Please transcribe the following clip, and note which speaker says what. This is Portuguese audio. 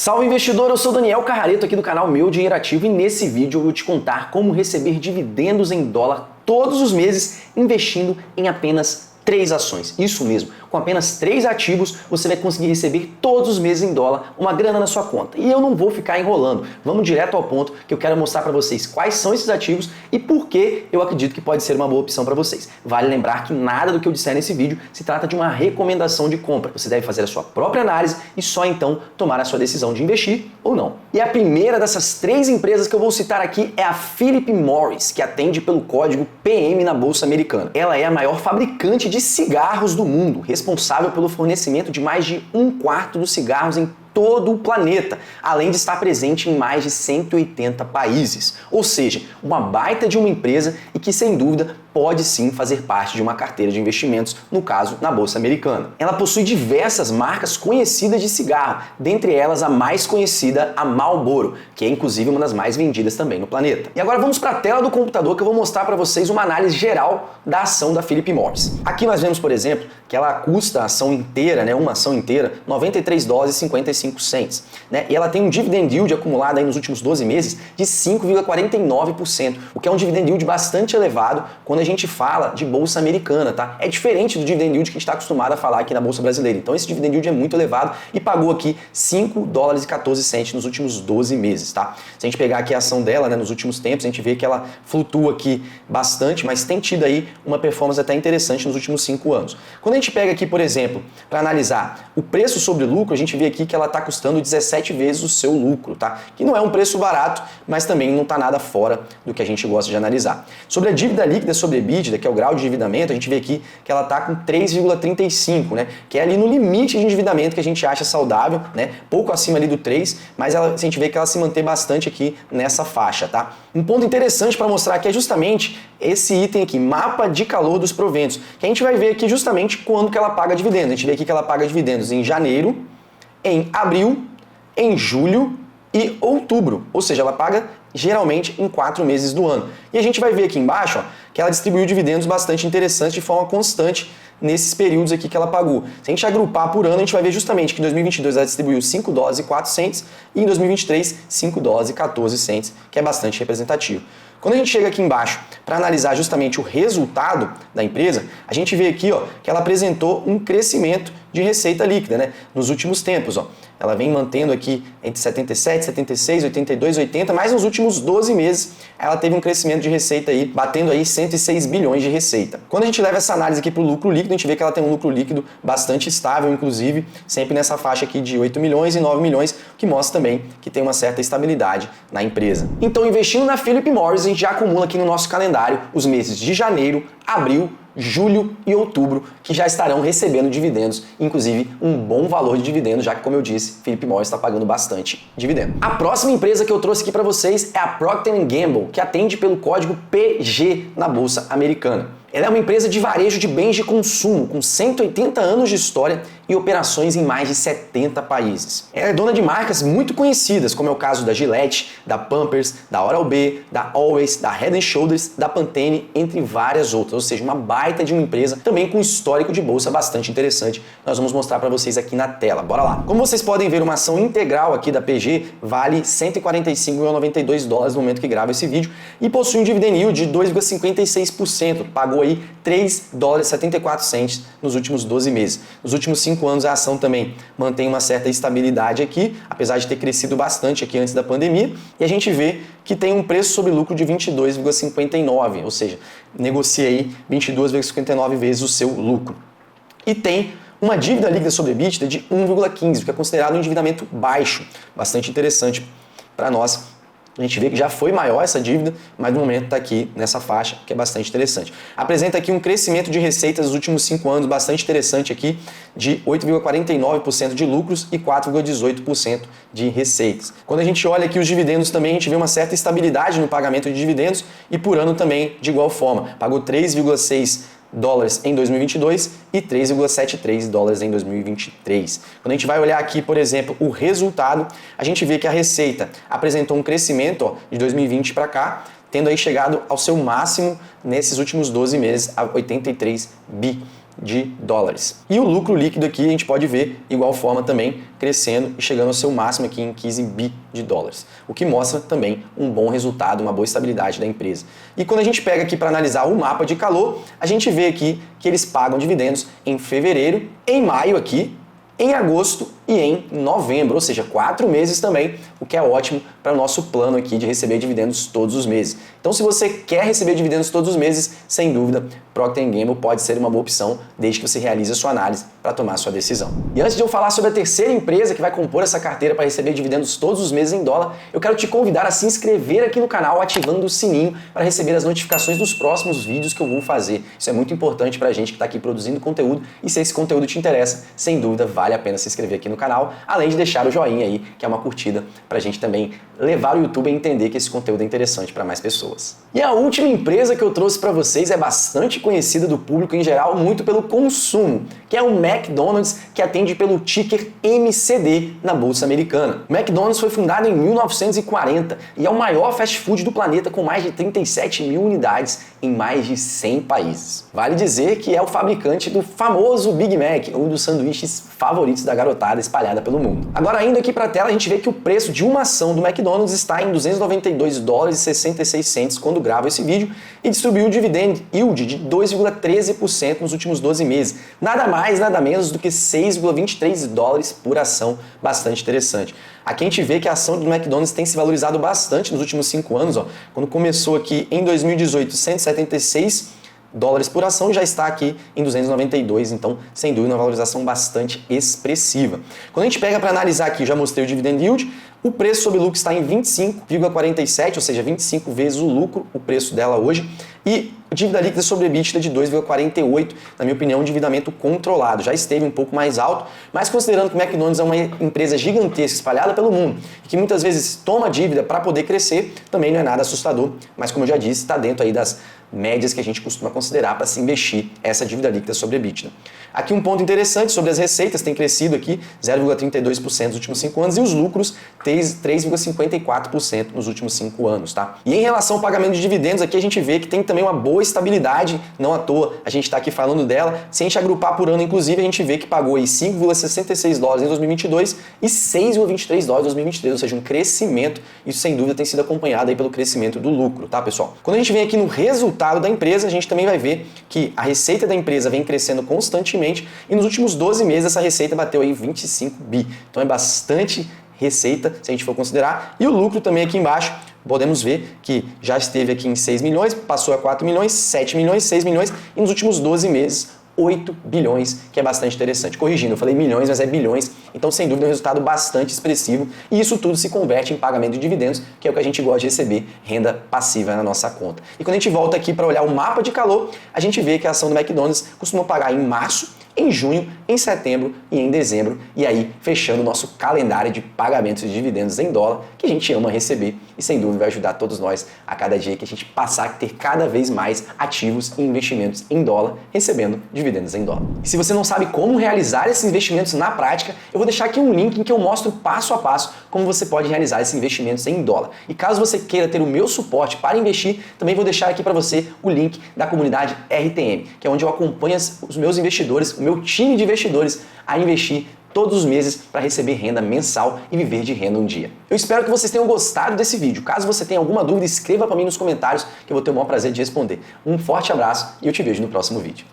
Speaker 1: Salve investidor, eu sou Daniel Carrareto aqui do canal Meu Dinheiro Ativo e nesse vídeo eu vou te contar como receber dividendos em dólar todos os meses investindo em apenas 3 ações. Isso mesmo, com apenas 3 ativos você vai conseguir receber todos os meses em dólar uma grana na sua conta. E eu não vou ficar enrolando, vamos direto ao ponto que eu quero mostrar para vocês quais são esses ativos e por que eu acredito que pode ser uma boa opção para vocês. Vale lembrar que nada do que eu disser nesse vídeo se trata de uma recomendação de compra. Você deve fazer a sua própria análise e só então tomar a sua decisão de investir ou não. E a primeira dessas 3 empresas que eu vou citar aqui é a Philip Morris, que atende pelo código PM na Bolsa Americana. Ela é a maior fabricante de cigarros do mundo, responsável pelo fornecimento de mais de 1/4 dos cigarros em todo o planeta, além de estar presente em mais de 180 países. Ou seja, uma baita de uma empresa e que, sem dúvida, pode sim fazer parte de uma carteira de investimentos, no caso, na Bolsa Americana. Ela possui diversas marcas conhecidas de cigarro, dentre elas a mais conhecida, a Marlboro, que é inclusive uma das mais vendidas também no planeta. E agora vamos para a tela do computador que eu vou mostrar para vocês uma análise geral da ação da Philip Morris. Aqui nós vemos, por exemplo, que ela custa a ação inteira, uma ação inteira, $93,55, E ela tem um dividend yield acumulado aí nos últimos 12 meses de 5,49%, o que é um dividend yield bastante elevado quando a gente fala de Bolsa Americana, tá? É diferente do dividend yield que a gente está acostumado a falar aqui na Bolsa Brasileira. Então esse dividend yield é muito elevado e pagou aqui $5,14 nos últimos 12 meses, tá? Se a gente pegar aqui a ação dela, nos últimos tempos, a gente vê que ela flutua aqui bastante, mas tem tido aí uma performance até interessante nos últimos 5 anos. Quando a gente pega aqui, por exemplo, para analisar o preço sobre lucro, a gente vê aqui que ela está custando 17 vezes o seu lucro, tá? Que não é um preço barato, mas também não está nada fora do que a gente gosta de analisar. Sobre a dívida líquida sobre EBITDA, que é o grau de endividamento, a gente vê aqui que ela está com 3,35, que é ali no limite de endividamento que a gente acha saudável, pouco acima ali do 3, mas a gente vê que ela se mantém bastante aqui nessa faixa, tá? Um ponto interessante para mostrar aqui é justamente esse item aqui, mapa de calor dos proventos, que a gente vai ver aqui justamente quando que ela paga dividendos. A gente vê aqui que ela paga dividendos em janeiro, em abril, em julho e outubro, ou seja, ela paga geralmente em 4 meses do ano. E a gente vai ver aqui embaixo que ela distribuiu dividendos bastante interessantes de forma constante nesses períodos aqui que ela pagou. Se a gente agrupar por ano, a gente vai ver justamente que em 2022 ela distribuiu $5,04 e em 2023 $5,14, que é bastante representativo. Quando a gente chega aqui embaixo para analisar justamente o resultado da empresa, a gente vê aqui que ela apresentou um crescimento de receita líquida, nos últimos tempos. Ela vem mantendo aqui entre 77, 76, 82, 80, mas nos últimos 12 meses ela teve um crescimento de receita aí, batendo aí 106 bilhões de receita. Quando a gente leva essa análise aqui para o lucro líquido, a gente vê que ela tem um lucro líquido bastante estável, inclusive sempre nessa faixa aqui de 8 milhões e 9 milhões, o que mostra também que tem uma certa estabilidade na empresa. Então, investindo na Philip Morris, a gente já acumula aqui no nosso calendário os meses de janeiro, abril, julho e outubro, que já estarão recebendo dividendos, inclusive um bom valor de dividendos, já que, como eu disse, Philip Morris está pagando bastante dividendo. A próxima empresa que eu trouxe aqui para vocês é a Procter & Gamble, que atende pelo código PG na Bolsa Americana. Ela é uma empresa de varejo de bens de consumo, com 180 anos de história e operações em mais de 70 países. Ela é dona de marcas muito conhecidas, como é o caso da Gillette, da Pampers, da Oral-B, da Always, da Head & Shoulders, da Pantene, entre várias outras. Ou seja, uma baita de uma empresa, também com histórico de bolsa bastante interessante. Nós vamos mostrar para vocês aqui na tela. Bora lá! Como vocês podem ver, uma ação integral aqui da PG vale $145,92 no momento que gravo esse vídeo e possui um dividend yield de 2,56%. Pagou aí $3,74 nos últimos 12 meses. Nos últimos 5 anos a ação também mantém uma certa estabilidade aqui, apesar de ter crescido bastante aqui antes da pandemia, e a gente vê que tem um preço sobre lucro de 22,59, ou seja, negocia aí 22,59 vezes o seu lucro. E tem uma dívida líquida sobre EBITDA de 1,15, o que é considerado um endividamento baixo, bastante interessante para nós. A gente vê que já foi maior essa dívida, mas no momento está aqui nessa faixa, que é bastante interessante. Apresenta aqui um crescimento de receitas nos últimos 5 anos, bastante interessante aqui, de 8,49% de lucros e 4,18% de receitas. Quando a gente olha aqui os dividendos também, a gente vê uma certa estabilidade no pagamento de dividendos e por ano também de igual forma. Pagou $3,6 em 2022 e $3,73 em 2023. Quando a gente vai olhar aqui, por exemplo, o resultado, a gente vê que a receita apresentou um crescimento de 2020 para cá, tendo aí chegado ao seu máximo nesses últimos 12 meses, a 83 bi de dólares. E o lucro líquido aqui a gente pode ver igual forma também crescendo e chegando ao seu máximo aqui em 15 bi de dólares, o que mostra também um bom resultado, uma boa estabilidade da empresa. E quando a gente pega aqui para analisar o mapa de calor, a gente vê aqui que eles pagam dividendos em fevereiro, em maio aqui, em agosto e em novembro, ou seja, 4 meses também, o que é ótimo para o nosso plano aqui de receber dividendos todos os meses. Então, se você quer receber dividendos todos os meses, sem dúvida, Procter & Gamble pode ser uma boa opção, desde que você realize a sua análise para tomar a sua decisão. E antes de eu falar sobre a terceira empresa que vai compor essa carteira para receber dividendos todos os meses em dólar, eu quero te convidar a se inscrever aqui no canal, ativando o sininho para receber as notificações dos próximos vídeos que eu vou fazer. Isso é muito importante para a gente que está aqui produzindo conteúdo, e se esse conteúdo te interessa, sem dúvida, vale a pena se inscrever aqui no canal, além de deixar o joinha aí, que é uma curtida, para a gente também levar o YouTube a entender que esse conteúdo é interessante para mais pessoas. E a última empresa que eu trouxe para vocês é bastante conhecida do público em geral, muito pelo consumo, que é o McDonald's, que atende pelo ticker MCD na Bolsa Americana. O McDonald's foi fundado em 1940 e é o maior fast food do planeta, com mais de 37 mil unidades em mais de 100 países. Vale dizer que é o fabricante do famoso Big Mac, um dos sanduíches favoritos da garotada espalhada pelo mundo. Agora, indo aqui para a tela, a gente vê que o preço de uma ação do McDonald's está em 292 dólares e 66 cents quando gravo esse vídeo e distribuiu o dividend yield de 2,13% nos últimos 12 meses. Nada mais, nada menos do que 6,23 dólares por ação, bastante interessante. Aqui a gente vê que a ação do McDonald's tem se valorizado bastante nos últimos 5 anos. Quando começou aqui em 2018, 176 dólares por ação, já está aqui em 292, então sem dúvida uma valorização bastante expressiva. Quando a gente pega para analisar aqui, já mostrei o dividend yield, o preço sobre lucro está em 25,47, ou seja, 25 vezes o lucro, o preço dela hoje, e dívida líquida sobre EBITDA de 2,48, na minha opinião, um endividamento controlado. Já esteve um pouco mais alto, mas considerando que o McDonald's é uma empresa gigantesca, espalhada pelo mundo, e que muitas vezes toma dívida para poder crescer, também não é nada assustador, mas como eu já disse, está dentro aí das médias que a gente costuma considerar para se investir essa dívida líquida sobre EBITDA. Aqui um ponto interessante sobre as receitas, tem crescido aqui 0,32% nos últimos 5 anos e os lucros 3,54% nos últimos 5 anos, tá? E em relação ao pagamento de dividendos, aqui a gente vê que tem também uma boa estabilidade, não à toa a gente está aqui falando dela. Se a gente agrupar por ano, inclusive, a gente vê que pagou aí 5,66 dólares em 2022 e 6,23 dólares em 2023, ou seja, um crescimento. Isso sem dúvida tem sido acompanhado aí pelo crescimento do lucro, tá, pessoal? Quando a gente vem aqui no resultado da empresa, a gente também vai ver que a receita da empresa vem crescendo constantemente e nos últimos 12 meses essa receita bateu aí 25 bi. Então é bastante receita, se a gente for considerar. E o lucro também aqui embaixo, podemos ver que já esteve aqui em 6 milhões, passou a 4 milhões, 7 milhões, 6 milhões e nos últimos 12 meses 8 bilhões, que é bastante interessante. Corrigindo, eu falei milhões, mas é bilhões, então sem dúvida é um resultado bastante expressivo e isso tudo se converte em pagamento de dividendos, que é o que a gente gosta de receber, renda passiva na nossa conta. E quando a gente volta aqui para olhar o mapa de calor, a gente vê que a ação do McDonald's costuma pagar em março, em junho, em setembro e em dezembro, e aí fechando o nosso calendário de pagamentos de dividendos em dólar, que a gente ama receber e sem dúvida vai ajudar todos nós a cada dia que a gente passar a ter cada vez mais ativos e investimentos em dólar, recebendo dividendos em dólar. E se você não sabe como realizar esses investimentos na prática, eu vou deixar aqui um link em que eu mostro passo a passo como você pode realizar esses investimentos em dólar. E caso você queira ter o meu suporte para investir, também vou deixar aqui para você o link da comunidade RTM, que é onde eu acompanho os meus investidores, o meu time de investidores a investir todos os meses para receber renda mensal e viver de renda um dia. Eu espero que vocês tenham gostado desse vídeo. Caso você tenha alguma dúvida, escreva para mim nos comentários que eu vou ter o maior prazer de responder. Um forte abraço e eu te vejo no próximo vídeo.